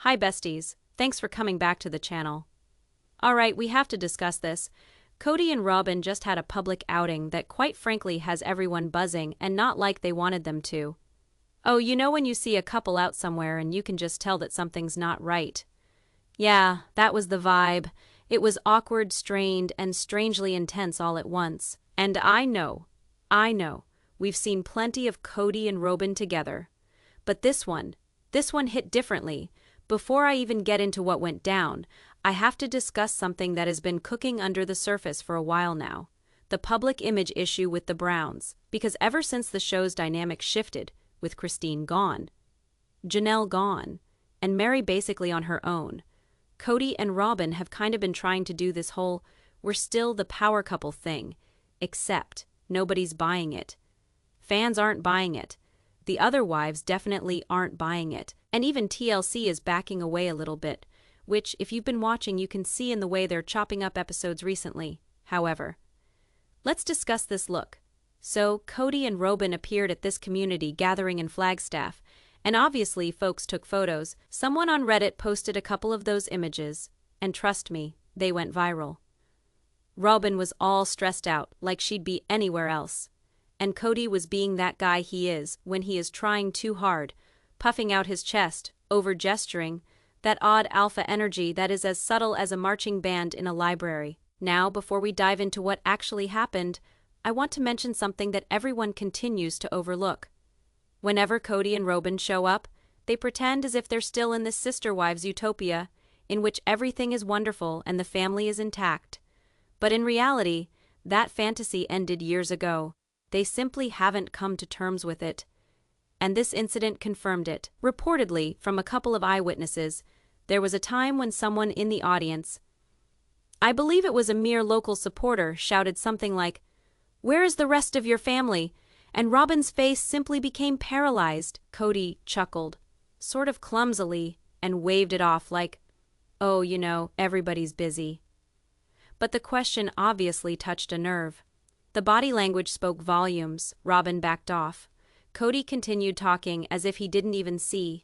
Hi besties, thanks for coming back to the channel. Alright, we have to discuss this. Kody and Robyn just had a public outing that quite frankly has everyone buzzing and not like they wanted them to. Oh, you know when you see a couple out somewhere and you can just tell that something's not right. Yeah, that was the vibe. It was awkward, strained, and strangely intense all at once. And I know, we've seen plenty of Kody and Robyn together. But this one hit differently. Before I even get into what went down, I have to discuss something that has been cooking under the surface for a while now. The public image issue with the Browns. Because ever since the show's dynamic shifted, with Christine gone, Janelle gone, and Meri basically on her own, Kody and Robyn have kind of been trying to do this whole "we're still the power couple" thing, except nobody's buying it. Fans aren't buying it. The other wives definitely aren't buying it, and even TLC is backing away a little bit, which, if you've been watching, you can see in the way they're chopping up episodes recently. However, let's discuss this look. So, Kody and Robyn appeared at this community gathering in Flagstaff, and obviously folks took photos. Someone on Reddit posted a couple of those images, and trust me, they went viral. Robyn was all stressed out, like she'd be anywhere else. And Kody was being that guy he is when he is trying too hard, puffing out his chest, over-gesturing, that odd alpha energy that is as subtle as a marching band in a library. Now, before we dive into what actually happened, I want to mention something that everyone continues to overlook. Whenever Kody and Robyn show up, they pretend as if they're still in this sister wives utopia, in which everything is wonderful and the family is intact. But in reality, that fantasy ended years ago. They simply haven't come to terms with it. And this incident confirmed it. Reportedly, from a couple of eyewitnesses, there was a time when someone in the audience, I believe it was a mere local supporter, shouted something like, "Where is the rest of your family?" And Robyn's face simply became paralyzed. Kody chuckled, sort of clumsily, and waved it off like, "Oh, you know, everybody's busy." But the question obviously touched a nerve. The body language spoke volumes. Robyn backed off. Kody continued talking as if he didn't even see.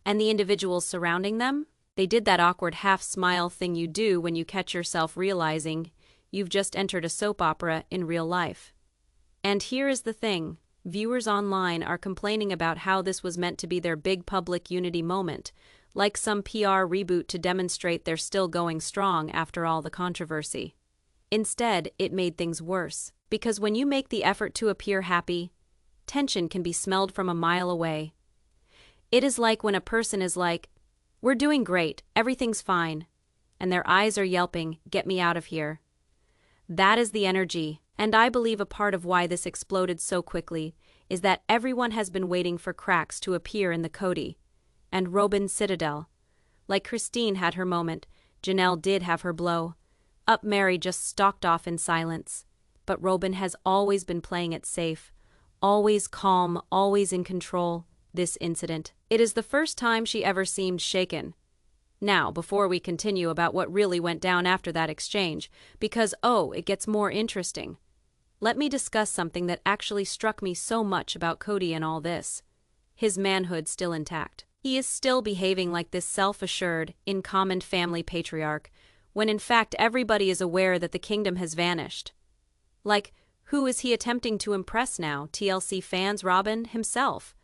And the individuals surrounding them? They did that awkward half-smile thing you do when you catch yourself realizing you've just entered a soap opera in real life. And here is the thing. Viewers online are complaining about how this was meant to be their big public unity moment, like some PR reboot to demonstrate they're still going strong after all the controversy. Instead, it made things worse. Because when you make the effort to appear happy, tension can be smelled from a mile away. It is like when a person is like, "We're doing great, everything's fine," and their eyes are yelping, "Get me out of here." That is the energy, and I believe a part of why this exploded so quickly is that everyone has been waiting for cracks to appear in the Kody and Robyn citadel. Like Christine had her moment, Janelle did have her blow. Meri just stalked off in silence. But Robyn has always been playing it safe, always calm, always in control. This incident, it is the first time she ever seemed shaken. Now, before we continue about what really went down after that exchange, because it gets more interesting, let me discuss something that actually struck me so much about Kody and all this. His manhood still intact. He is still behaving like this self-assured, in-common family patriarch, when in fact everybody is aware that the kingdom has vanished. Like, who is he attempting to impress now? TLC fans? Robyn himself?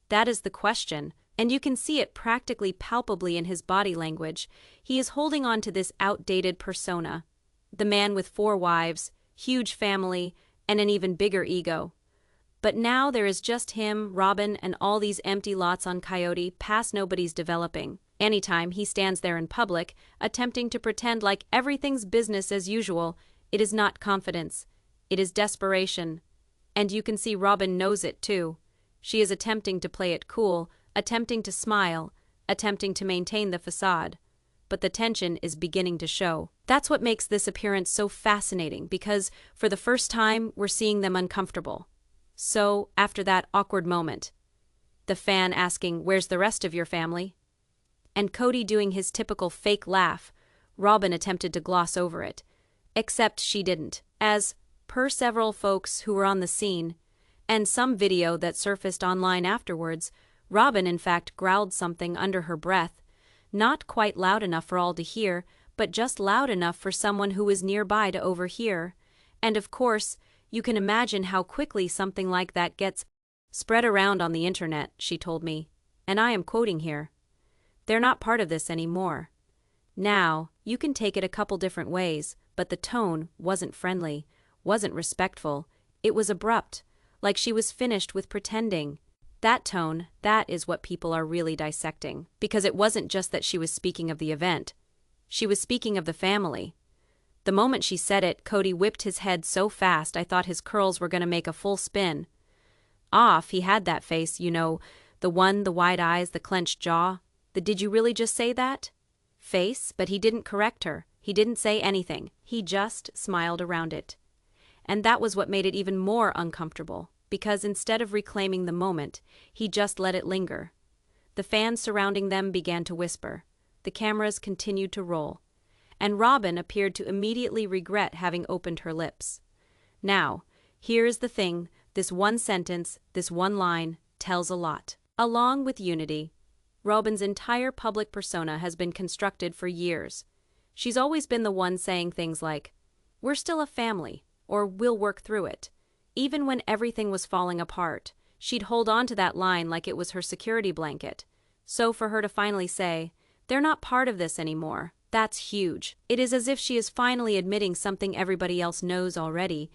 That is the question, and you can see it practically palpably in his body language. He is holding on to this outdated persona. The man with 4 wives, huge family, and an even bigger ego. But now there is just him, Robyn, and all these empty lots on Coyote, past nobody's developing. Anytime he stands there in public, attempting to pretend like everything's business as usual, it is not confidence. It is desperation. And you can see Robyn knows it too. She is attempting to play it cool, attempting to smile, attempting to maintain the facade. But the tension is beginning to show. That's what makes this appearance so fascinating, because for the first time, we're seeing them uncomfortable. So, after that awkward moment, the fan asking, "Where's the rest of your family?" And Kody doing his typical fake laugh, Robyn attempted to gloss over it. Except she didn't, as per several folks who were on the scene, and some video that surfaced online afterwards, Robyn in fact growled something under her breath, Not quite loud enough for all to hear, but just loud enough for someone who was nearby to overhear. And of course, you can imagine how quickly something like that gets spread around on the internet, she told me. And I am quoting here. They're not part of this anymore. Now, you can take it a couple different ways, but the tone wasn't friendly, wasn't respectful. It was abrupt, like she was finished with pretending. That tone, that is what people are really dissecting. Because it wasn't just that she was speaking of the event. She was speaking of the family. The moment she said it, Kody whipped his head so fast I thought his curls were going to make a full spin. Off, he had that face, you know, the one, the wide eyes, the clenched jaw. The "did you really just say that?" face, but he didn't correct her. He didn't say anything. He just smiled around it. And that was what made it even more uncomfortable, because instead of reclaiming the moment, he just let it linger. The fans surrounding them began to whisper. The cameras continued to roll. And Robyn appeared to immediately regret having opened her lips. Now, here is the thing, this one sentence, this one line, tells a lot. Along with unity, Robyn's entire public persona has been constructed for years. She's always been the one saying things like, "We're still a family," or "We'll work through it." Even when everything was falling apart, she'd hold on to that line like it was her security blanket. So for her to finally say, "They're not part of this anymore," that's huge. It is as if she is finally admitting something everybody else knows already,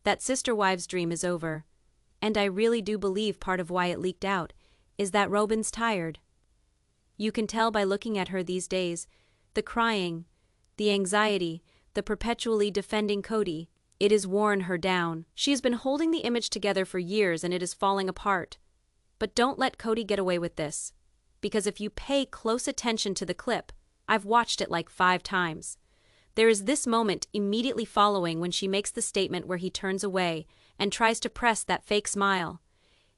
that Sister Wives' dream is over. And I really do believe part of why it leaked out is that Robyn's tired. You can tell by looking at her these days, the crying, the anxiety, the perpetually defending Kody. It has worn her down. She has been holding the image together for years and it is falling apart. But don't let Kody get away with this. Because if you pay close attention to the clip, I've watched it like 5 times. There is this moment immediately following when she makes the statement where he turns away and tries to press that fake smile.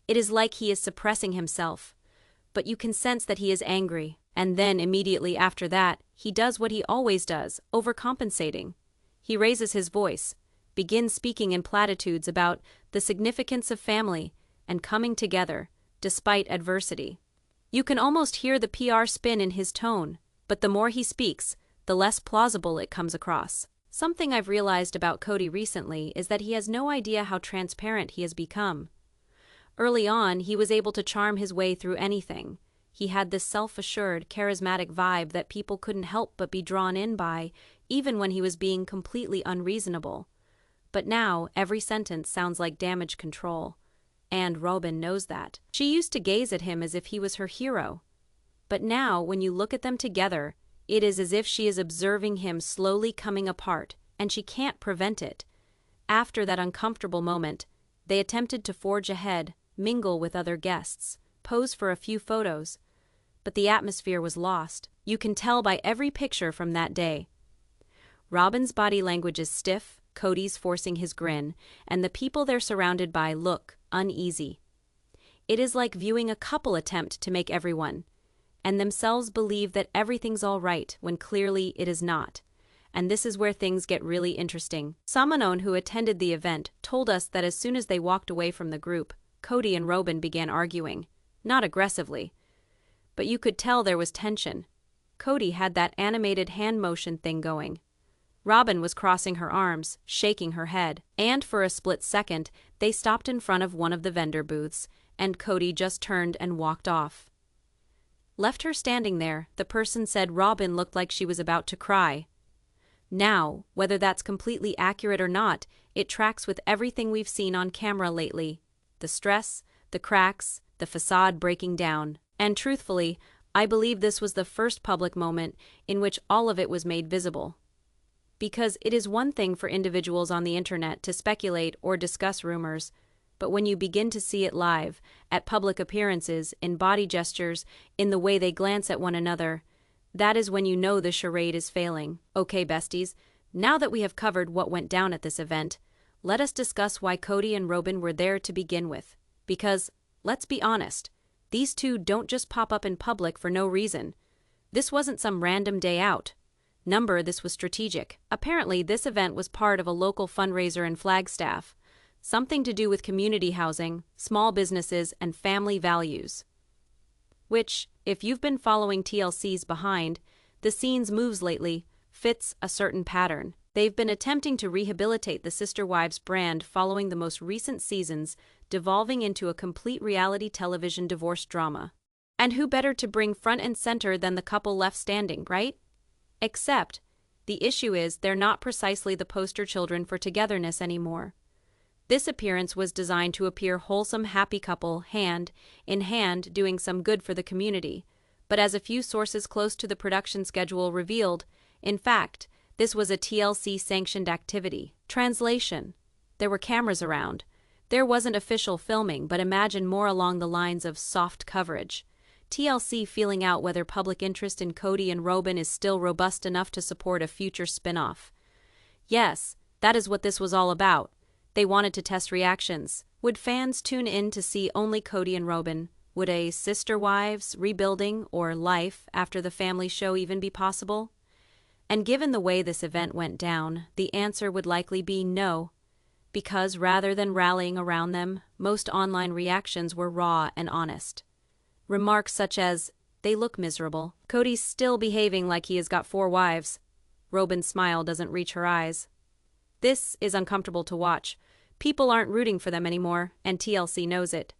It is like he is suppressing himself. But you can sense that he is angry. And then immediately after that, he does what he always does, overcompensating. He raises his voice, begins speaking in platitudes about the significance of family and coming together, despite adversity. You can almost hear the PR spin in his tone, but the more he speaks, the less plausible it comes across. Something I've realized about Kody recently is that he has no idea how transparent he has become. Early on, he was able to charm his way through anything. He had this self-assured, charismatic vibe that people couldn't help but be drawn in by, even when he was being completely unreasonable. But now, every sentence sounds like damage control. And Robyn knows that. She used to gaze at him as if he was her hero. But now, when you look at them together, it is as if she is observing him slowly coming apart, and she can't prevent it. After that uncomfortable moment, they attempted to forge ahead, mingle with other guests, pose for a few photos. But the atmosphere was lost. You can tell by every picture from that day. Robyn's body language is stiff, Kody's forcing his grin, and the people they're surrounded by look uneasy. It is like viewing a couple attempt to make everyone, and themselves believe that everything's all right when clearly it is not. And this is where things get really interesting. Someone who attended the event told us that as soon as they walked away from the group, Kody and Robyn began arguing. Not aggressively, but you could tell there was tension. Kody had that animated hand motion thing going. Robyn was crossing her arms, shaking her head, and for a split second, they stopped in front of one of the vendor booths, and Kody just turned and walked off. Left her standing there, the person said Robyn looked like she was about to cry. Now, whether that's completely accurate or not, it tracks with everything we've seen on camera lately. The stress, the cracks, the facade breaking down. And truthfully, I believe this was the first public moment in which all of it was made visible. Because it is one thing for individuals on the internet to speculate or discuss rumors, but when you begin to see it live, at public appearances, in body gestures, in the way they glance at one another, that is when you know the charade is failing. Okay, besties, now that we have covered what went down at this event, let us discuss why Kody and Robyn were there to begin with. Because, let's be honest, these two don't just pop up in public for no reason. This wasn't some random day out. This was strategic. Apparently, this event was part of a local fundraiser in Flagstaff, something to do with community housing, small businesses, and family values. which, if you've been following TLC's behind the scenes moves lately, fits a certain pattern. They've been attempting to rehabilitate the Sister Wives brand following the most recent seasons devolving into a complete reality television divorce drama. And who better to bring front and center than the couple left standing, right? Except, the issue is they're not precisely the poster children for togetherness anymore. This appearance was designed to appear wholesome, happy couple, hand in hand, doing some good for the community. But as a few sources close to the production schedule revealed, in fact, this was a TLC-sanctioned activity. Translation: there were cameras around. There wasn't official filming, but imagine more along the lines of soft coverage. TLC feeling out whether public interest in Kody and Robyn is still robust enough to support a future spin-off. Yes, that is what this was all about. They wanted to test reactions. Would fans tune in to see only Kody and Robyn? Would a Sister Wives rebuilding or life after the family show even be possible? And given the way this event went down, the answer would likely be no. Because rather than rallying around them, most online reactions were raw and honest. Remarks such as, "They look miserable. Kody's still behaving like he has got 4 wives. Robyn's smile doesn't reach her eyes." This is uncomfortable to watch. People aren't rooting for them anymore, and TLC knows it.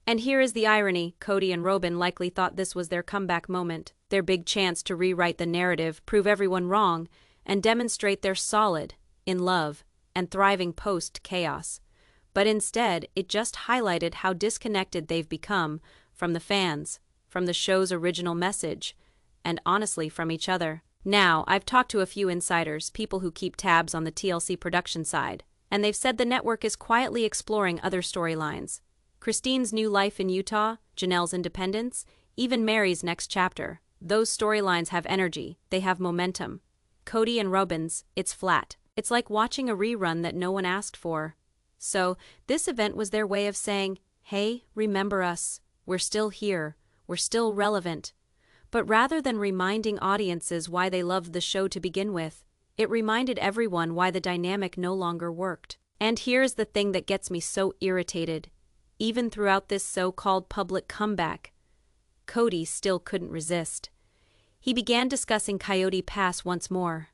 And here is the irony: Kody and Robyn likely thought this was their comeback moment, their big chance to rewrite the narrative, prove everyone wrong, and demonstrate they're solid, in love, and thriving post-chaos. But instead, it just highlighted how disconnected they've become from the fans, from the show's original message, and honestly from each other. Now, I've talked to a few insiders, people who keep tabs on the TLC production side, and they've said the network is quietly exploring other storylines. Christine's new life in Utah, Janelle's independence, even Meri's next chapter. Those storylines have energy, they have momentum. Kody and Robyn's, it's flat. It's like watching a rerun that no one asked for. So, this event was their way of saying, hey, remember us, we're still here, we're still relevant. But rather than reminding audiences why they loved the show to begin with, it reminded everyone why the dynamic no longer worked. And here's the thing that gets me so irritated. Even throughout this so-called public comeback, Kody still couldn't resist. He began discussing Coyote Pass once more.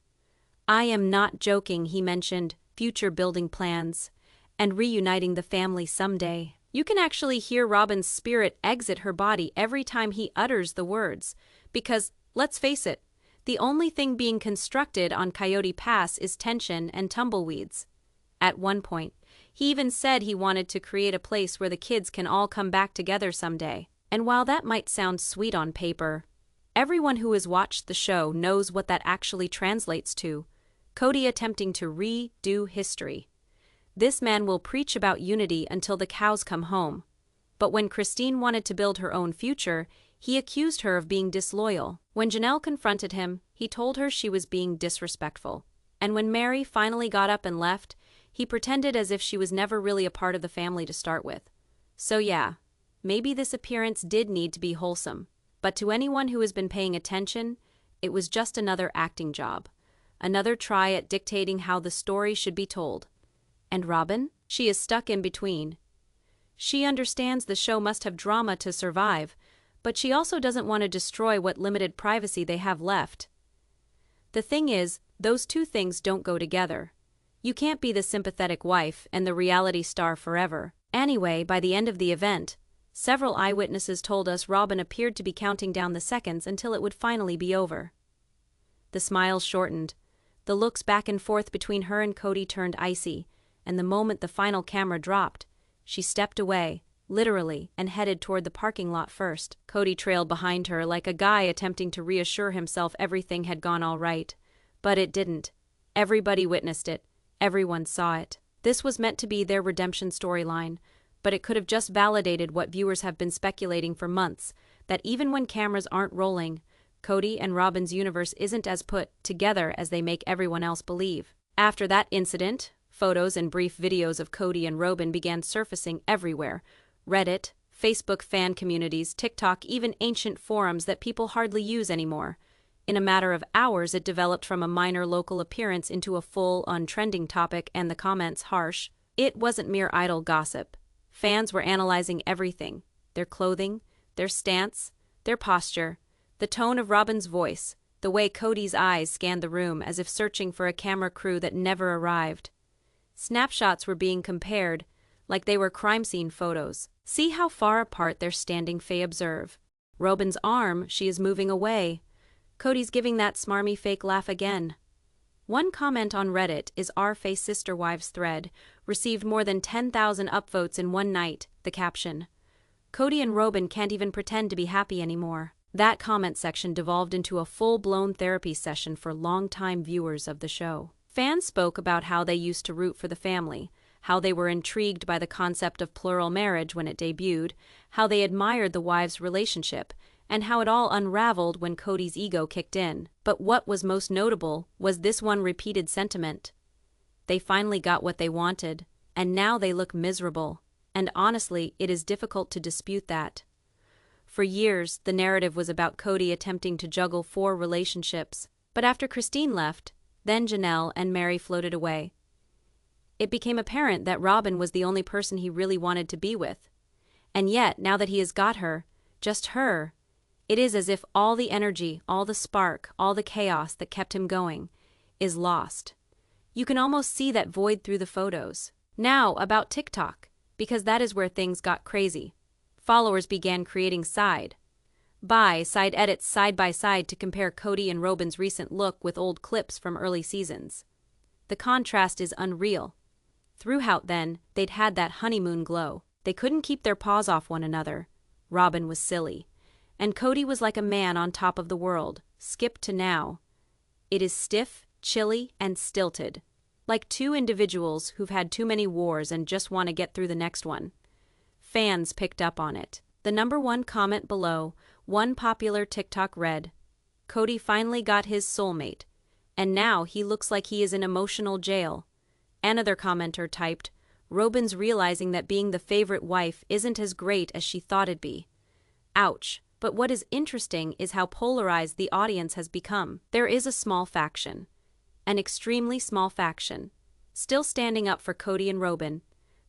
"I am not joking," he mentioned, future building plans, and reuniting the family someday. You can actually hear Robyn's spirit exit her body every time he utters the words, because, let's face it, the only thing being constructed on Coyote Pass is tension and tumbleweeds. At one point, he even said he wanted to create a place where the kids can all come back together someday. And while that might sound sweet on paper, everyone who has watched the show knows what that actually translates to: Kody attempting to redo history. This man will preach about unity until the cows come home. But when Christine wanted to build her own future, he accused her of being disloyal. When Janelle confronted him, he told her she was being disrespectful. And when Meri finally got up and left, he pretended as if she was never really a part of the family to start with. So yeah, maybe this appearance did need to be wholesome. But to anyone who has been paying attention, it was just another acting job. Another try at dictating how the story should be told. And Robyn? She is stuck in between. She understands the show must have drama to survive, but she also doesn't want to destroy what limited privacy they have left. The thing is, those two things don't go together. You can't be the sympathetic wife and the reality star forever. Anyway, by the end of the event, several eyewitnesses told us Robyn appeared to be counting down the seconds until it would finally be over. The smiles shortened. The looks back and forth between her and Kody turned icy, and the moment the final camera dropped, she stepped away, literally, and headed toward the parking lot first. Kody trailed behind her like a guy attempting to reassure himself everything had gone all right. But it didn't. Everybody witnessed it. Everyone saw it. This was meant to be their redemption storyline, but it could have just validated what viewers have been speculating for months, that even when cameras aren't rolling, Kody and Robyn's universe isn't as put together as they make everyone else believe. After that incident, photos and brief videos of Kody and Robyn began surfacing everywhere. Reddit, Facebook fan communities, TikTok, even ancient forums that people hardly use anymore. In a matter of hours, it developed from a minor local appearance into a full-on trending topic, and the comments harsh. It wasn't mere idle gossip. Fans were analyzing everything: their clothing, their stance, Their posture, the tone of Robyn's voice, the way Kody's eyes scanned the room as if searching for a camera crew that never arrived. Snapshots were being compared, like they were crime scene photos. See how far apart they're standing, Faye observe. Robyn's arm, she is moving away. Kody's giving that smarmy fake laugh again. One comment on Reddit is our Faye Sister Wives thread, received more than 10,000 upvotes in one night, the caption. Kody and Robyn can't even pretend to be happy anymore. That comment section devolved into a full-blown therapy session for longtime viewers of the show. Fans spoke about how they used to root for the family, how they were intrigued by the concept of plural marriage when it debuted, how they admired the wives' relationship, and how it all unraveled when Kody's ego kicked in. But what was most notable was this one repeated sentiment. They finally got what they wanted, and now they look miserable. And honestly, it is difficult to dispute that. For years, the narrative was about Kody attempting to juggle 4 relationships. But after Christine left, then Janelle and Meri floated away. It became apparent that Robyn was the only person he really wanted to be with. And yet, now that he has got her, just her, it is as if all the energy, all the spark, all the chaos that kept him going, is lost. You can almost see that void through the photos. Now, about TikTok, because that is where things got crazy. Followers began creating side-by-side edits side by side to compare Kody and Robyn's recent look with old clips from early seasons. The contrast is unreal. Throughout then, they'd had that honeymoon glow. They couldn't keep their paws off one another. Robyn was silly. And Kody was like a man on top of the world. Skip to now. It is stiff, chilly, and stilted. Like 2 individuals who've had too many wars and just want to get through the next one. Fans picked up on it. The #1 comment below, one popular TikTok read, Kody finally got his soulmate, and now he looks like he is in emotional jail. Another commenter typed, Robyn's realizing that being the favorite wife isn't as great as she thought it'd be. Ouch. But what is interesting is how polarized the audience has become. There is a small faction, an extremely small faction, still standing up for Kody and Robyn.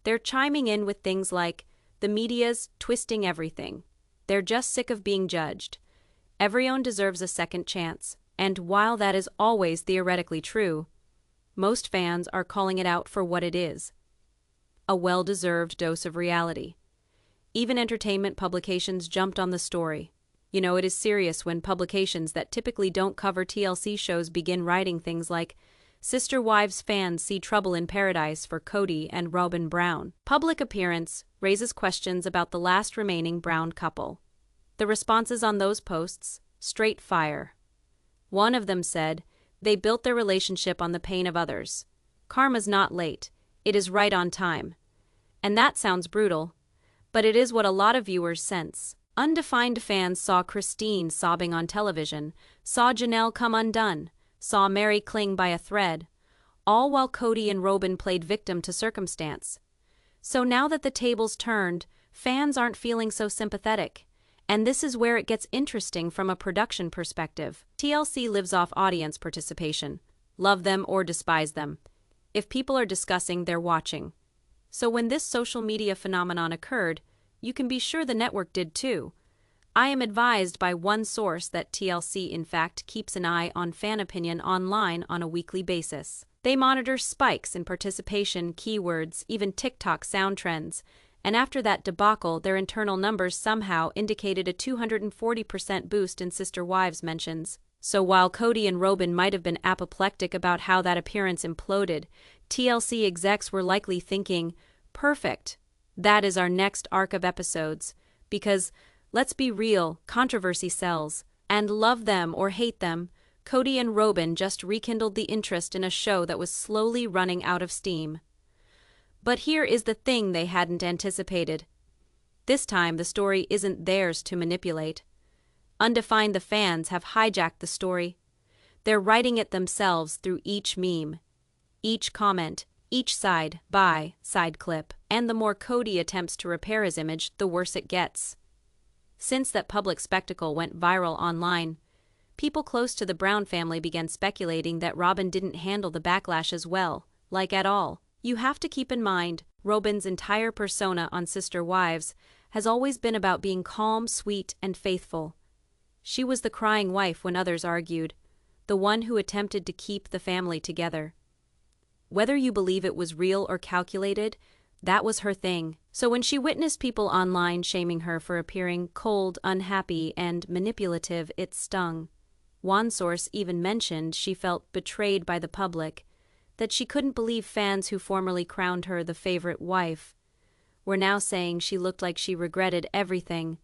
They're chiming in with things like, the media's twisting everything. They're just sick of being judged. Everyone deserves a second chance. And while that is always theoretically true, most fans are calling it out for what it is. A well-deserved dose of reality. Even entertainment publications jumped on the story. You know, it is serious when publications that typically don't cover TLC shows begin writing things like, Sister Wives fans see trouble in paradise for Kody and Robyn Brown. Public appearance raises questions about the last remaining Brown couple. The responses on those posts, straight fire. One of them said, they built their relationship on the pain of others. Karma's not late, it is right on time. And that sounds brutal, but it is what a lot of viewers sense. Undefined fans saw Christine sobbing on television, saw Janelle come undone, saw Meri cling by a thread, all while Kody and Robyn played victim to circumstance. So now that the tables turned, fans aren't feeling so sympathetic. And this is where it gets interesting from a production perspective. TLC lives off audience participation. Love them or despise them. If people are discussing, they're watching. So when this social media phenomenon occurred, you can be sure the network did too. I am advised by one source that TLC in fact keeps an eye on fan opinion online on a weekly basis. They monitor spikes in participation, keywords, even TikTok sound trends, and after that debacle their internal numbers somehow indicated a 240% boost in Sister Wives mentions. So while Kody and Robyn might have been apoplectic about how that appearance imploded, TLC execs were likely thinking, perfect, that is our next arc of episodes, because, let's be real, controversy sells, and love them or hate them, Kody and Robyn just rekindled the interest in a show that was slowly running out of steam. But here is the thing they hadn't anticipated. This time the story isn't theirs to manipulate. Undefined the fans have hijacked the story. They're writing it themselves through each meme, each comment, each side-by-side clip, and the more Kody attempts to repair his image, the worse it gets. Since that public spectacle went viral online, people close to the Brown family began speculating that Robyn didn't handle the backlash as well, like at all. You have to keep in mind, Robyn's entire persona on Sister Wives has always been about being calm, sweet, and faithful, She was the crying wife when others argued, the one who attempted to keep the family together. Whether you believe it was real or calculated, that was her thing. So when she witnessed people online shaming her for appearing cold, unhappy, and manipulative, it stung. One source even mentioned she felt betrayed by the public, that she couldn't believe fans who formerly crowned her the favorite wife were now saying she looked like she regretted everything.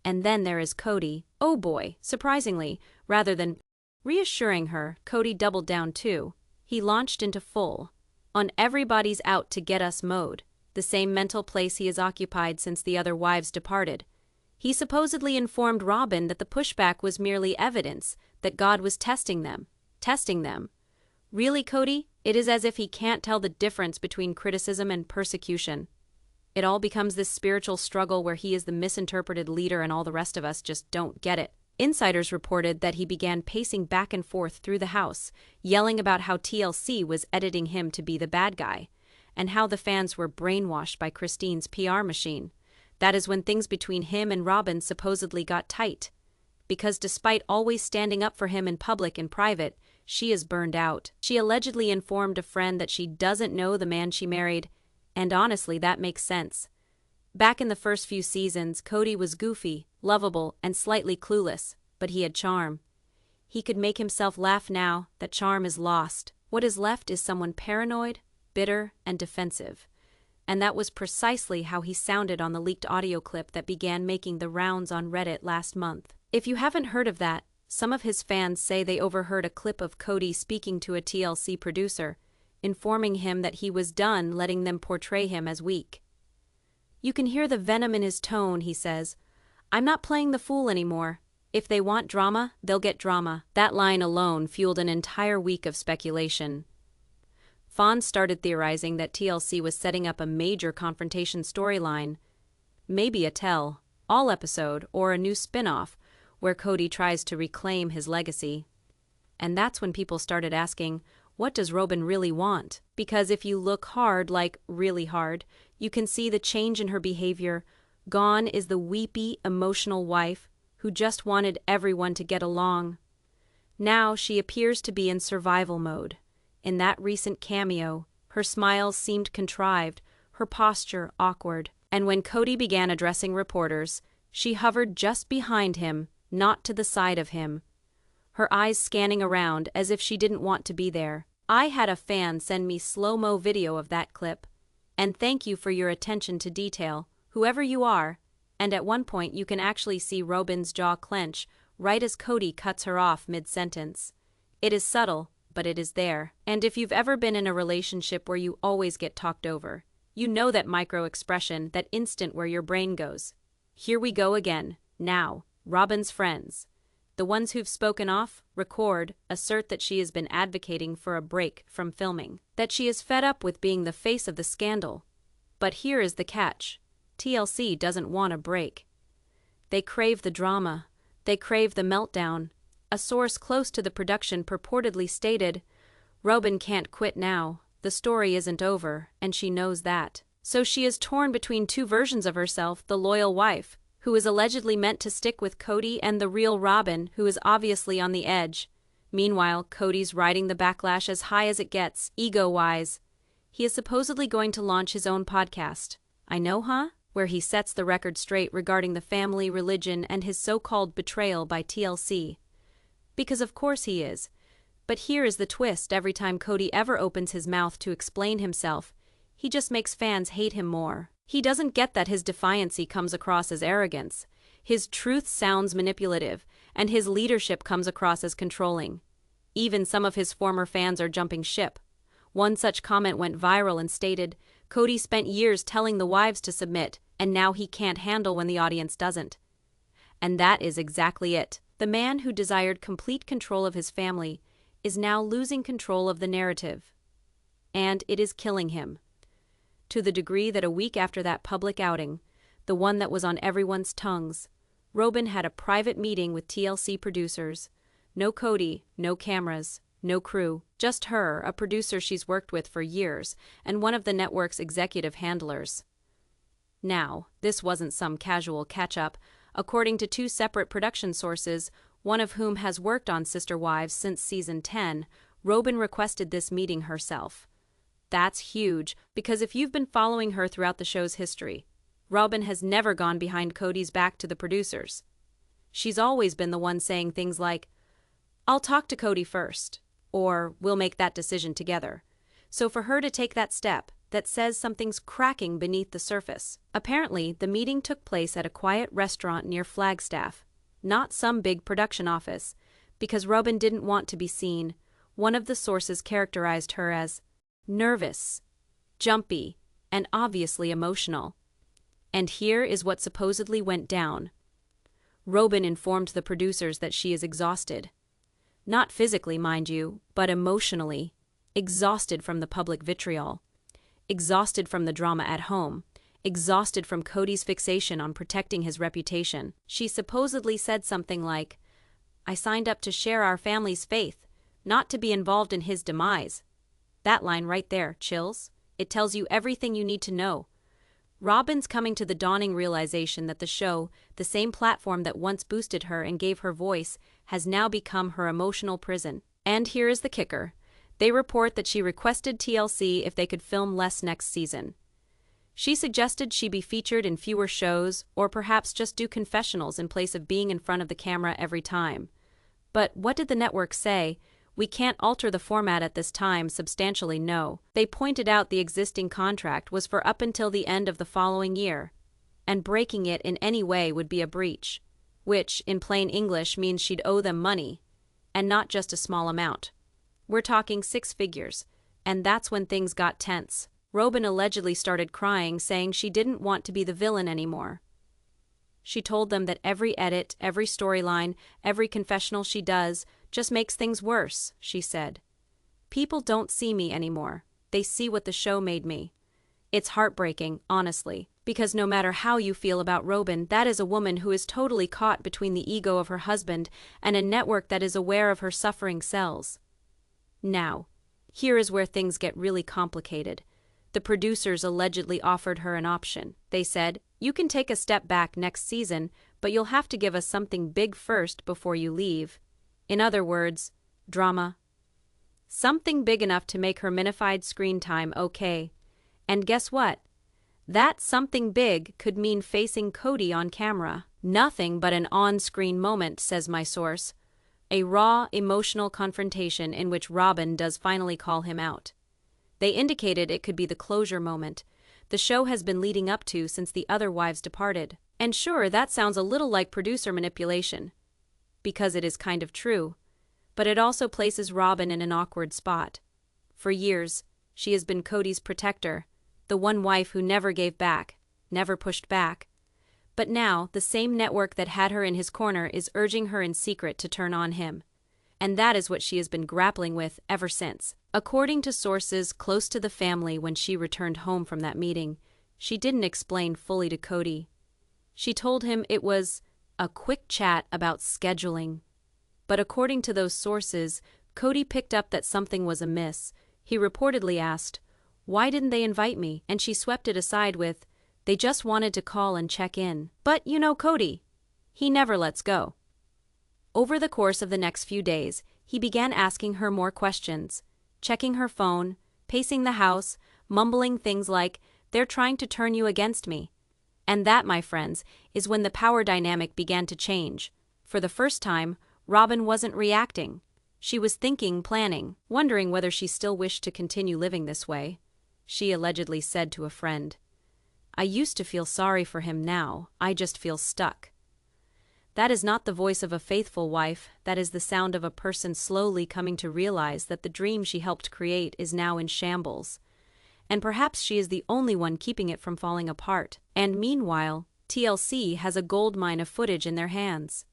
And then there is Kody. Oh boy, surprisingly, rather than reassuring her, Kody doubled down too. He launched into full on everybody's out to get us mode, the same mental place he has occupied since the other wives departed. He supposedly informed Robyn that the pushback was merely evidence that God was testing them. Testing them. Really, Kody? It is as if he can't tell the difference between criticism and persecution. It all becomes this spiritual struggle where he is the misinterpreted leader and all the rest of us just don't get it. Insiders reported that he began pacing back and forth through the house, yelling about how TLC was editing him to be the bad guy, and how the fans were brainwashed by Christine's PR machine. That is when things between him and Robyn supposedly got tight. Because despite always standing up for him in public and private, she is burned out. She allegedly informed a friend that she doesn't know the man she married, and honestly, that makes sense. Back in the first few seasons, Kody was goofy, lovable, and slightly clueless, but he had charm. He could make himself laugh now. That charm is lost. What is left is someone paranoid, bitter, and defensive. And that was precisely how he sounded on the leaked audio clip that began making the rounds on Reddit last month. If you haven't heard of that, some of his fans say they overheard a clip of Kody speaking to a TLC producer, informing him that he was done letting them portray him as weak. You can hear the venom in his tone. He says, "I'm not playing the fool anymore. If they want drama, they'll get drama." That line alone fueled an entire week of speculation. Fans started theorizing that TLC was setting up a major confrontation storyline, maybe a tell-all episode or a new spin-off where Kody tries to reclaim his legacy. And that's when people started asking, what does Robyn really want? Because if you look hard, like really hard, you can see the change in her behavior. Gone is the weepy, emotional wife who just wanted everyone to get along. Now she appears to be in survival mode. In that recent cameo, her smile seemed contrived, her posture awkward. And when Kody began addressing reporters, she hovered just behind him, not to the side of him, her eyes scanning around as if she didn't want to be there. I had a fan send me slow-mo video of that clip. And thank you for your attention to detail, whoever you are. And at one point you can actually see Robyn's jaw clench right as Kody cuts her off mid-sentence. It is subtle, but it is there. And if you've ever been in a relationship where you always get talked over, you know that micro-expression, that instant where your brain goes, "Here we go again." Now, Robyn's friends, the ones who've spoken off, record, assert that she has been advocating for a break from filming, that she is fed up with being the face of the scandal. But here is the catch. TLC doesn't want a break. They crave the drama. They crave the meltdown. A source close to the production purportedly stated, "Robyn can't quit now. The story isn't over, and she knows that." So she is torn between two versions of herself, the loyal wife, who is allegedly meant to stick with Kody, and the real Robyn, who is obviously on the edge. Meanwhile, Kody's riding the backlash as high as it gets, ego-wise. He is supposedly going to launch his own podcast, I Know, Huh?, where he sets the record straight regarding the family, religion, and his so-called betrayal by TLC. Because of course he is. But here is the twist: every time Kody ever opens his mouth to explain himself, he just makes fans hate him more. He doesn't get that his defiancy comes across as arrogance, his truth sounds manipulative, and his leadership comes across as controlling. Even some of his former fans are jumping ship. One such comment went viral and stated, "Kody spent years telling the wives to submit, and now he can't handle when the audience doesn't." And that is exactly it. The man who desired complete control of his family is now losing control of the narrative. And it is killing him. To the degree that a week after that public outing, the one that was on everyone's tongues, Robyn had a private meeting with TLC producers. No Kody, no cameras, no crew, just her, a producer she's worked with for years, and one of the network's executive handlers. Now, this wasn't some casual catch-up. According to two separate production sources, one of whom has worked on Sister Wives since season 10, Robyn requested this meeting herself. That's huge, because if you've been following her throughout the show's history, Robyn has never gone behind Kody's back to the producers. She's always been the one saying things like, "I'll talk to Kody first," or "We'll make that decision together." So for her to take that step, that says something's cracking beneath the surface. Apparently, the meeting took place at a quiet restaurant near Flagstaff, not some big production office, because Robyn didn't want to be seen. One of the sources characterized her as nervous, jumpy, and obviously emotional. And here is what supposedly went down. Robyn informed the producers that she is exhausted. Not physically, mind you, but emotionally. Exhausted from the public vitriol. Exhausted from the drama at home. Exhausted from Kody's fixation on protecting his reputation. She supposedly said something like, "I signed up to share our family's faith, not to be involved in his demise." That line right there, chills. It tells you everything you need to know. Robyn's coming to the dawning realization that the show, the same platform that once boosted her and gave her voice, has now become her emotional prison. And here is the kicker. They report that she requested TLC if they could film less next season. She suggested she be featured in fewer shows, or perhaps just do confessionals in place of being in front of the camera every time. But what did the network say? "We can't alter the format at this time." Substantially no. They pointed out the existing contract was for up until the end of the following year, and breaking it in any way would be a breach, which, in plain English, means she'd owe them money, and not just a small amount. We're talking 6 figures, and that's when things got tense. Robyn allegedly started crying, saying she didn't want to be the villain anymore. She told them that every edit, every storyline, every confessional she does just makes things worse, she said. "People don't see me anymore. They see what the show made me." It's heartbreaking, honestly, because no matter how you feel about Robyn, that is a woman who is totally caught between the ego of her husband and a network that is aware of her suffering cells. Now, here is where things get really complicated. The producers allegedly offered her an option. They said, "You can take a step back next season, but you'll have to give us something big first before you leave." In other words, drama. Something big enough to make her minified screen time okay. And guess what? That something big could mean facing Kody on camera. Nothing but an on-screen moment, says my source. A raw, emotional confrontation in which Robyn does finally call him out. They indicated it could be the closure moment the show has been leading up to since the other wives departed. And sure, that sounds a little like producer manipulation, because it is kind of true, but it also places Robyn in an awkward spot. For years, she has been Kody's protector, the one wife who never gave back, never pushed back. But now, the same network that had her in his corner is urging her in secret to turn on him. And that is what she has been grappling with ever since. According to sources close to the family, when she returned home from that meeting, she didn't explain fully to Kody. She told him it was a quick chat about scheduling. But according to those sources, Kody picked up that something was amiss. He reportedly asked, "Why didn't they invite me?" And she swept it aside with, "They just wanted to call and check in." But you know Kody. He never lets go. Over the course of the next few days, he began asking her more questions, checking her phone, pacing the house, mumbling things like, "They're trying to turn you against me." And that, my friends, is when the power dynamic began to change. For the first time, Robyn wasn't reacting. She was thinking, planning, wondering whether she still wished to continue living this way. She allegedly said to a friend, "I used to feel sorry for him, now I just feel stuck." That is not the voice of a faithful wife, that is the sound of a person slowly coming to realize that the dream she helped create is now in shambles. And perhaps she is the only one keeping it from falling apart. And meanwhile, TLC has a goldmine of footage in their hands.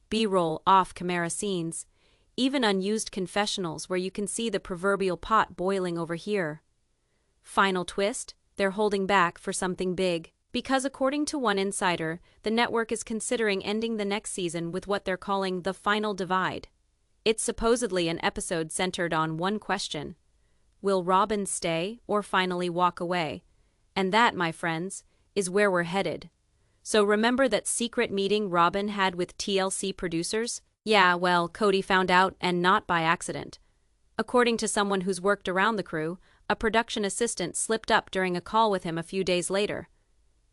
B-roll, off-camera scenes, even unused confessionals where you can see the proverbial pot boiling over here. Final twist, they're holding back for something big. Because according to one insider, the network is considering ending the next season with what they're calling the final divide. It's supposedly an episode centered on one question: will Robyn stay or finally walk away? And that, my friends, is where we're headed. So remember that secret meeting Robyn had with TLC producers? Yeah, well, Kody found out, and not by accident. According to someone who's worked around the crew, a production assistant slipped up during a call with him a few days later.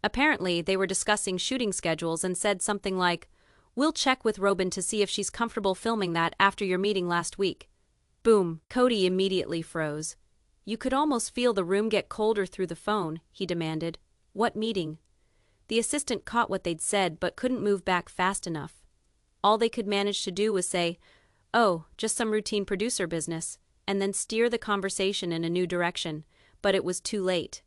Apparently, they were discussing shooting schedules and said something like, "We'll check with Robyn to see if she's comfortable filming that after your meeting last week." Boom, Kody immediately froze. You could almost feel the room get colder through the phone, he demanded. What meeting? The assistant caught what they'd said but couldn't move back fast enough. All they could manage to do was say, "Oh, just some routine producer business," and then steer the conversation in a new direction, but it was too late.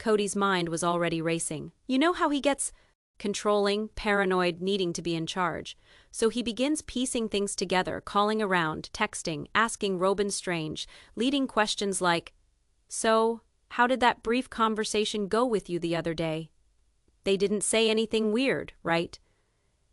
Kody's mind was already racing. You know how he gets controlling, paranoid, needing to be in charge. So he begins piecing things together, calling around, texting, asking Robyn strange, leading questions like, "So, how did that brief conversation go with you the other day? They didn't say anything weird, right?"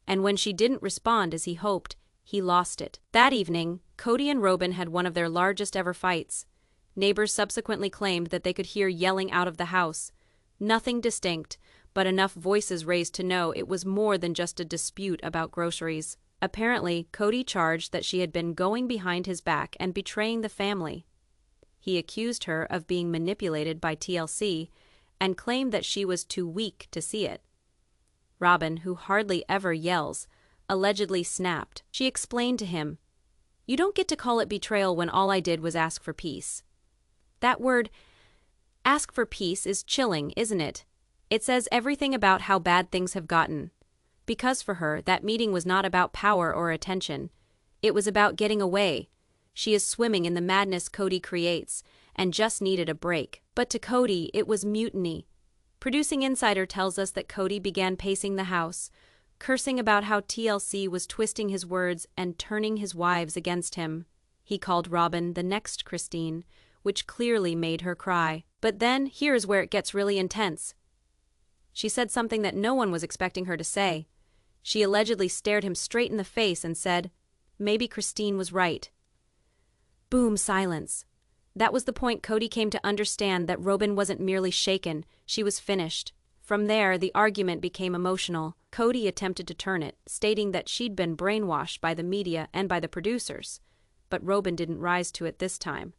And when she didn't respond as he hoped, he lost it. That evening, Kody and Robyn had one of their largest ever fights. Neighbors subsequently claimed that they could hear yelling out of the house. Nothing distinct, but enough voices raised to know it was more than just a dispute about groceries. Apparently, Kody charged that she had been going behind his back and betraying the family. He accused her of being manipulated by TLC and claimed that she was too weak to see it. Robyn, who hardly ever yells, allegedly snapped. She explained to him, "You don't get to call it betrayal when all I did was ask for peace." That word, ask for peace, is chilling, isn't it? It says everything about how bad things have gotten. Because for her, that meeting was not about power or attention. It was about getting away. She is swimming in the madness Kody creates, and just needed a break. But to Kody, it was mutiny. Producing Insider tells us that Kody began pacing the house, cursing about how TLC was twisting his words and turning his wives against him. He called Robyn the next Christine, which clearly made her cry. But then, here's where it gets really intense. She said something that no one was expecting her to say. She allegedly stared him straight in the face and said, "Maybe Christine was right." Boom, silence. That was the point Kody came to understand that Robyn wasn't merely shaken, she was finished. From there, the argument became emotional. Kody attempted to turn it, stating that she'd been brainwashed by the media and by the producers. But Robyn didn't rise to it this time.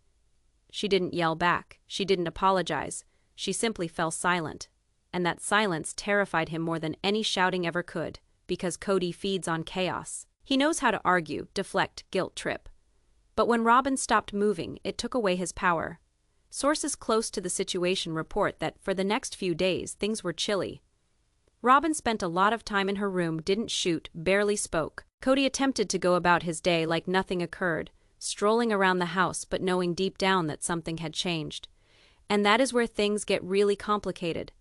She didn't yell back. She didn't apologize. She simply fell silent. And that silence terrified him more than any shouting ever could, because Kody feeds on chaos. He knows how to argue, deflect, guilt trip. But when Robyn stopped moving, it took away his power. Sources close to the situation report that for the next few days, things were chilly. Robyn spent a lot of time in her room, didn't shoot, barely spoke. Kody attempted to go about his day like nothing occurred, strolling around the house but knowing deep down that something had changed. And that is where things get really complicated.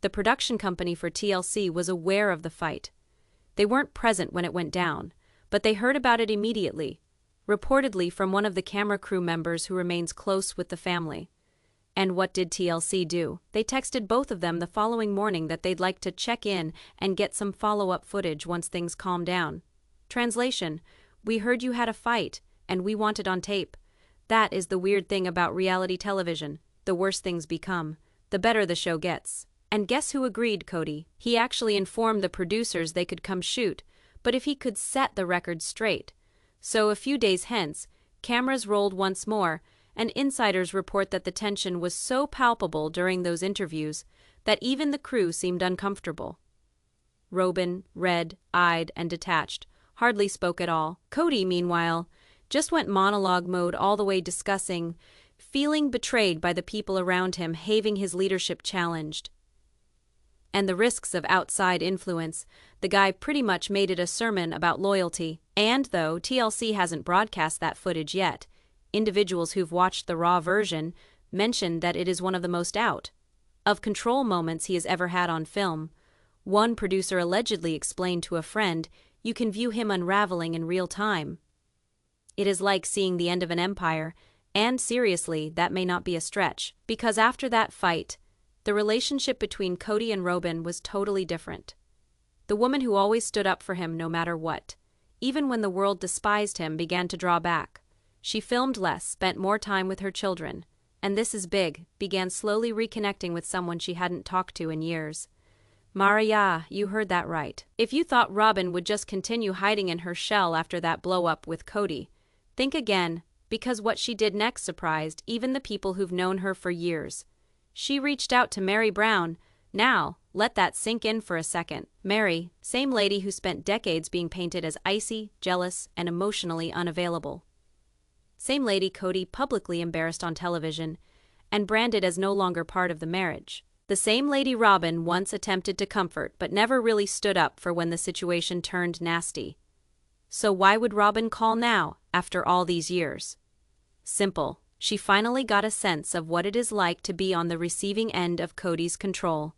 The production company for TLC was aware of the fight. They weren't present when it went down, but they heard about it immediately, reportedly from one of the camera crew members who remains close with the family. And what did TLC do? They texted both of them the following morning that they'd like to check in and get some follow-up footage once things calm down. Translation: "We heard you had a fight, and we want it on tape." That is the weird thing about reality television. The worse things become, the better the show gets. And guess who agreed, Kody? He actually informed the producers they could come shoot, but if he could set the record straight. So a few days hence, cameras rolled once more, and insiders report that the tension was so palpable during those interviews that even the crew seemed uncomfortable. Robyn, red-eyed and detached, hardly spoke at all. Kody, meanwhile, just went monologue mode all the way, discussing feeling betrayed by the people around him, having his leadership challenged. And the risks of outside influence. The guy pretty much made it a sermon about loyalty. And though TLC hasn't broadcast that footage yet, individuals who've watched the raw version mentioned that it is one of the most out of control moments he has ever had on film. One producer allegedly explained to a friend, "You can view him unraveling in real time. It is like seeing the end of an empire," and seriously, that may not be a stretch, because after that fight, the relationship between Kody and Robyn was totally different. The woman who always stood up for him no matter what, even when the world despised him, began to draw back. She filmed less, spent more time with her children, and this is big, began slowly reconnecting with someone she hadn't talked to in years. Maria, you heard that right. If you thought Robyn would just continue hiding in her shell after that blow-up with Kody, think again, because what she did next surprised even the people who've known her for years. She reached out to Meri Brown. Now, let that sink in for a second. Meri, same lady who spent decades being painted as icy, jealous, and emotionally unavailable. Same lady Kody publicly embarrassed on television and branded as no longer part of the marriage. The same lady Robyn once attempted to comfort but never really stood up for when the situation turned nasty. So why would Robyn call now, after all these years? Simple. She finally got a sense of what it is like to be on the receiving end of Kody's control.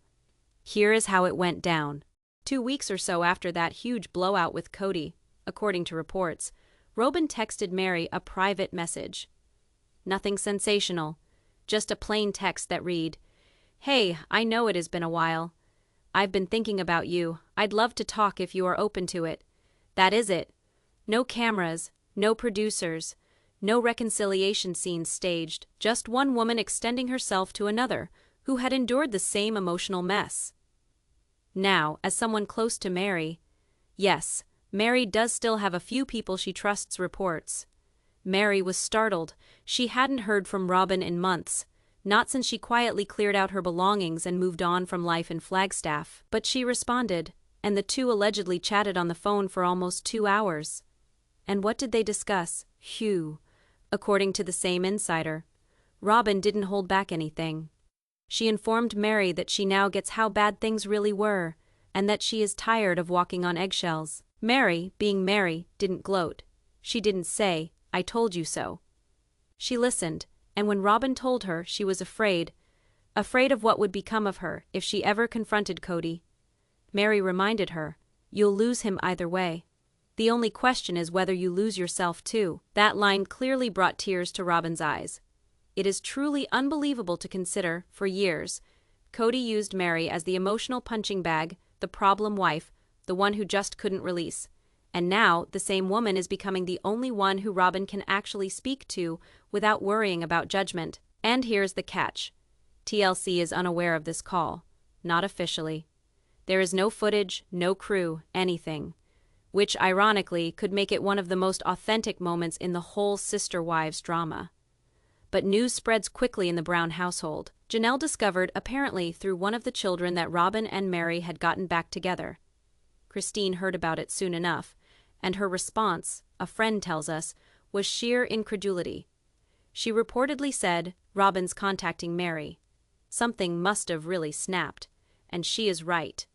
Here is how it went down. 2 weeks or so after that huge blowout with Kody, according to reports, Robyn texted Meri a private message. Nothing sensational, just a plain text that read, "Hey, I know it has been a while. I've been thinking about you. I'd love to talk if you are open to it. That is it. No cameras, no producers, no reconciliation scenes staged, just one woman extending herself to another who had endured the same emotional mess." Now, as someone close to Meri, yes, Meri does still have a few people she trusts reports. Meri was startled. She hadn't heard from Robyn in months. Not since she quietly cleared out her belongings and moved on from life in Flagstaff. But she responded, and the two allegedly chatted on the phone for almost 2 hours. And what did they discuss? According to the same insider, Robyn didn't hold back anything. She informed Meri that she now gets how bad things really were, and that she is tired of walking on eggshells. Meri, being Meri, didn't gloat. She didn't say, "I told you so." She listened. And when Robyn told her she was afraid of what would become of her if she ever confronted Kody, Meri reminded her, "You'll lose him either way. The only question is whether you lose yourself too." That line clearly brought tears to Robyn's eyes. It is truly unbelievable to consider, for years, Kody used Meri as the emotional punching bag, the problem wife, the one who just couldn't release. And now, the same woman is becoming the only one who Robyn can actually speak to without worrying about judgment. And here's the catch. TLC is unaware of this call. Not officially. There is no footage, no crew, anything. Which, ironically, could make it one of the most authentic moments in the whole Sister Wives drama. But news spreads quickly in the Brown household. Janelle discovered, apparently through one of the children, that Robyn and Meri had gotten back together. Christine heard about it soon enough, and her response, a friend tells us, was sheer incredulity. She reportedly said, "Robyn's contacting Meri. Something must have really snapped." And she is right.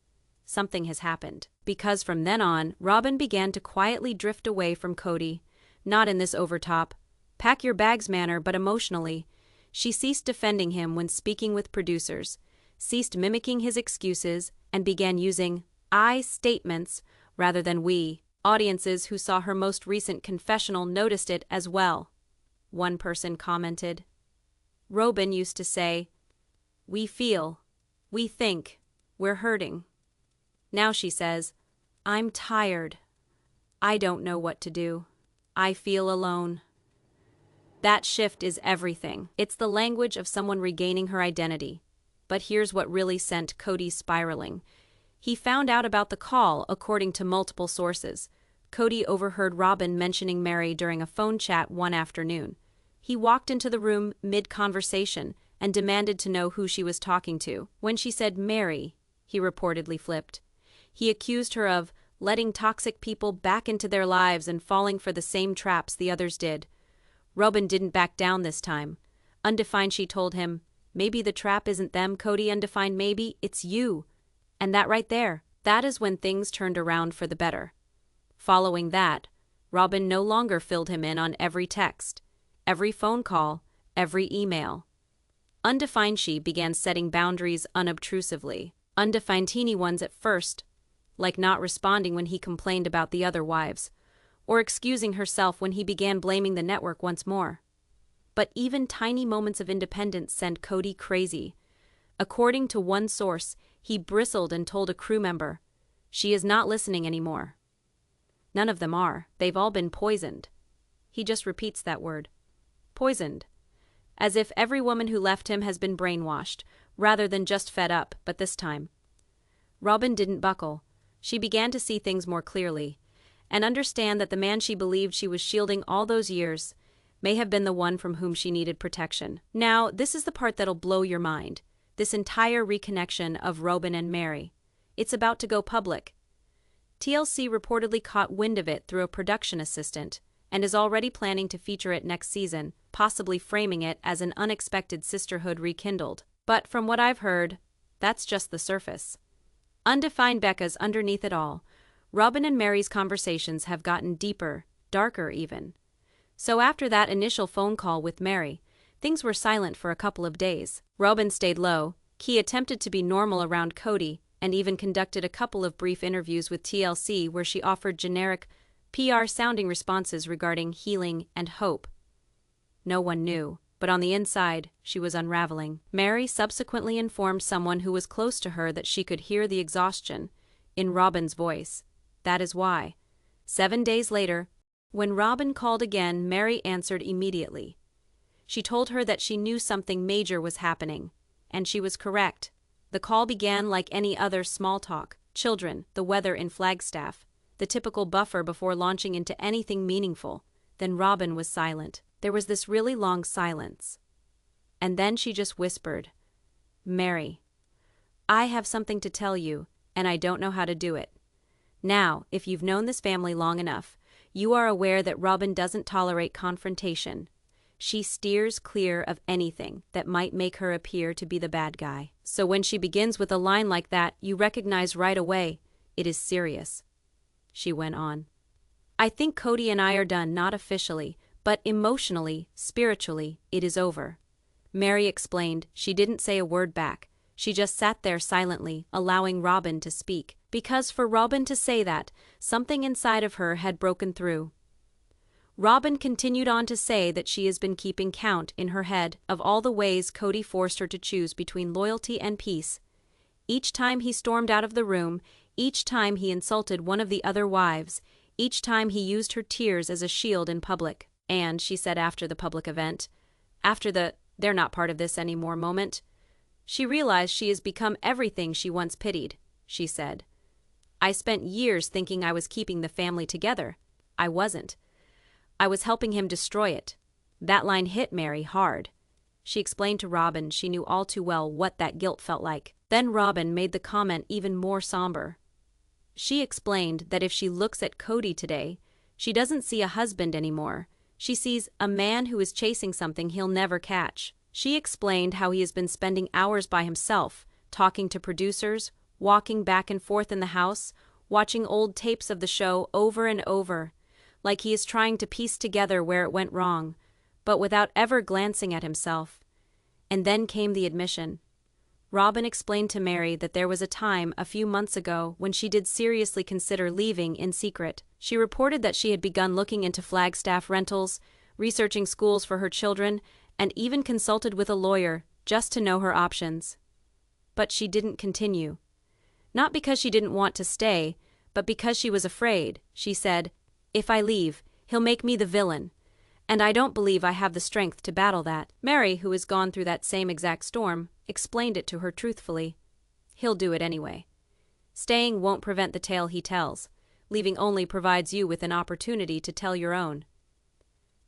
Something has happened. Because from then on, Robyn began to quietly drift away from Kody, not in this overtop, pack your bags manner, but emotionally. She ceased defending him when speaking with producers, ceased mimicking his excuses, and began using I statements rather than we. Audiences who saw her most recent confessional noticed it as well. One person commented, "Robyn used to say, 'We feel, we think, we're hurting.' Now she says, 'I'm tired. I don't know what to do. I feel alone.'" That shift is everything. It's the language of someone regaining her identity. But here's what really sent Kody spiraling. He found out about the call, according to multiple sources. Kody overheard Robyn mentioning Meri during a phone chat one afternoon. He walked into the room mid-conversation and demanded to know who she was talking to. When she said Meri, he reportedly flipped. He accused her of letting toxic people back into their lives and falling for the same traps the others did. Robyn didn't back down this time. Undefined, she told him, "Maybe the trap isn't them, Kody." Undefined, "Maybe it's you." And that right there, that is when things turned around for the better. Following that, Robyn no longer filled him in on every text, every phone call, every email. Undefined, she began setting boundaries unobtrusively. Undefined, teeny ones at first, like not responding when he complained about the other wives, or excusing herself when he began blaming the network once more. But even tiny moments of independence sent Kody crazy. According to one source, he bristled and told a crew member, "She is not listening anymore." None of them are. They've all been poisoned. He just repeats that word. Poisoned. As if every woman who left him has been brainwashed, rather than just fed up, but this time. Robyn didn't buckle. She began to see things more clearly, and understand that the man she believed she was shielding all those years may have been the one from whom she needed protection. Now, this is the part that'll blow your mind. This entire reconnection of Robyn and Meri. It's about to go public. TLC reportedly caught wind of it through a production assistant and is already planning to feature it next season, possibly framing it as an unexpected sisterhood rekindled. But from what I've heard, that's just the surface. Undefined Becca's underneath it all. Robyn and Meri's conversations have gotten deeper, darker even. So after that initial phone call with Meri, things were silent for a couple of days. Robyn stayed low. He attempted to be normal around Kody and even conducted a couple of brief interviews with TLC where she offered generic, PR-sounding responses regarding healing and hope. No one knew, but on the inside, she was unraveling. Meri subsequently informed someone who was close to her that she could hear the exhaustion in Robyn's voice. That is why. 7 days later, when Robyn called again, Meri answered immediately. She told her that she knew something major was happening, and she was correct. The call began like any other small talk: children, the weather in Flagstaff, the typical buffer before launching into anything meaningful. Then Robyn was silent. There was this really long silence. And then she just whispered, "Meri, I have something to tell you, and I don't know how to do it." Now, if you've known this family long enough, you are aware that Robyn doesn't tolerate confrontation. She steers clear of anything that might make her appear to be the bad guy. So when she begins with a line like that, you recognize right away it is serious. She went on. "I think Kody and I are done, not officially, but emotionally, spiritually, it is over." Meri explained. She didn't say a word back. She just sat there silently, allowing Robyn to speak. Because for Robyn to say that, something inside of her had broken through. Robyn continued on to say that she has been keeping count in her head of all the ways Kody forced her to choose between loyalty and peace. Each time he stormed out of the room, each time he insulted one of the other wives, each time he used her tears as a shield in public. And, she said after the public event, after the "they're not part of this anymore" moment, she realized she has become everything she once pitied. She said, "I spent years thinking I was keeping the family together. I wasn't. I was helping him destroy it." That line hit Meri hard. She explained to Robyn she knew all too well what that guilt felt like. Then Robyn made the comment even more somber. She explained that if she looks at Kody today, she doesn't see a husband anymore. She sees a man who is chasing something he'll never catch. She explained how he has been spending hours by himself, talking to producers, walking back and forth in the house, watching old tapes of the show over and over, like he is trying to piece together where it went wrong, but without ever glancing at himself. And then came the admission. Robyn explained to Meri that there was a time a few months ago when she did seriously consider leaving in secret. She reported that she had begun looking into Flagstaff rentals, researching schools for her children, and even consulted with a lawyer just to know her options. But she didn't continue. Not because she didn't want to stay, but because she was afraid. She said, "If I leave, he'll make me the villain, and I don't believe I have the strength to battle that." Meri, who has gone through that same exact storm, explained it to her truthfully. "He'll do it anyway. Staying won't prevent the tale he tells. Leaving only provides you with an opportunity to tell your own."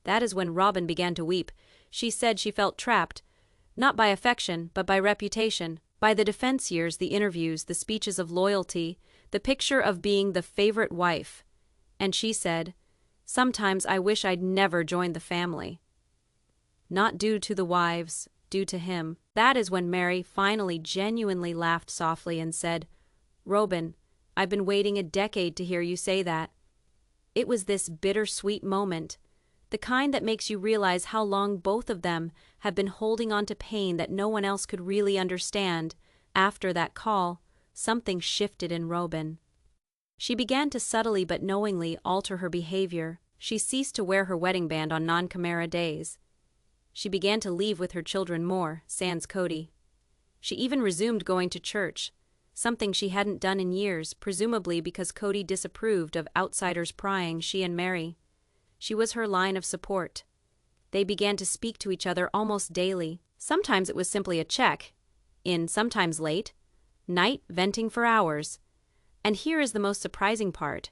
That is when Robyn began to weep. She said she felt trapped, not by affection, but by reputation, by the defense years, the interviews, the speeches of loyalty, the picture of being the favorite wife. And she said, "Sometimes I wish I'd never joined the family." Not due to the wives, due to him. That is when Meri finally genuinely laughed softly and said, "Robyn, I've been waiting a decade to hear you say that." It was this bittersweet moment, the kind that makes you realize how long both of them have been holding on to pain that no one else could really understand. After that call, something shifted in Robyn. She began to subtly but knowingly alter her behavior. She ceased to wear her wedding band on non-camera days. She began to leave with her children more, sans Kody. She even resumed going to church, something she hadn't done in years, presumably because Kody disapproved of outsiders prying she and Meri. She was her line of support. They began to speak to each other almost daily. Sometimes it was simply a check-in, sometimes late, night venting for hours. And here is the most surprising part.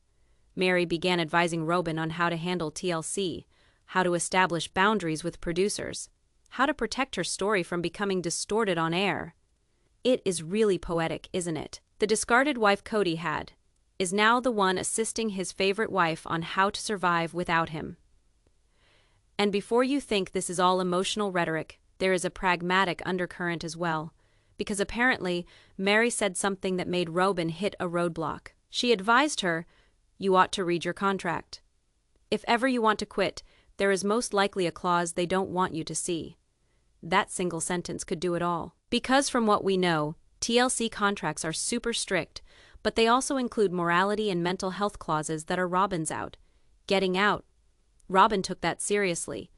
Meri began advising Robyn on how to handle TLC, how to establish boundaries with producers, how to protect her story from becoming distorted on air. It is really poetic, isn't it? The discarded wife Kody had is now the one assisting his favorite wife on how to survive without him. And before you think this is all emotional rhetoric, there is a pragmatic undercurrent as well, because apparently Meri said something that made Robyn hit a roadblock. She advised her, "You ought to read your contract. If ever you want to quit, there is most likely a clause they don't want you to see." That single sentence could do it all. Because from what we know, TLC contracts are super strict, but they also include morality and mental health clauses that are Robyn's out. Getting out. Robyn took that seriously.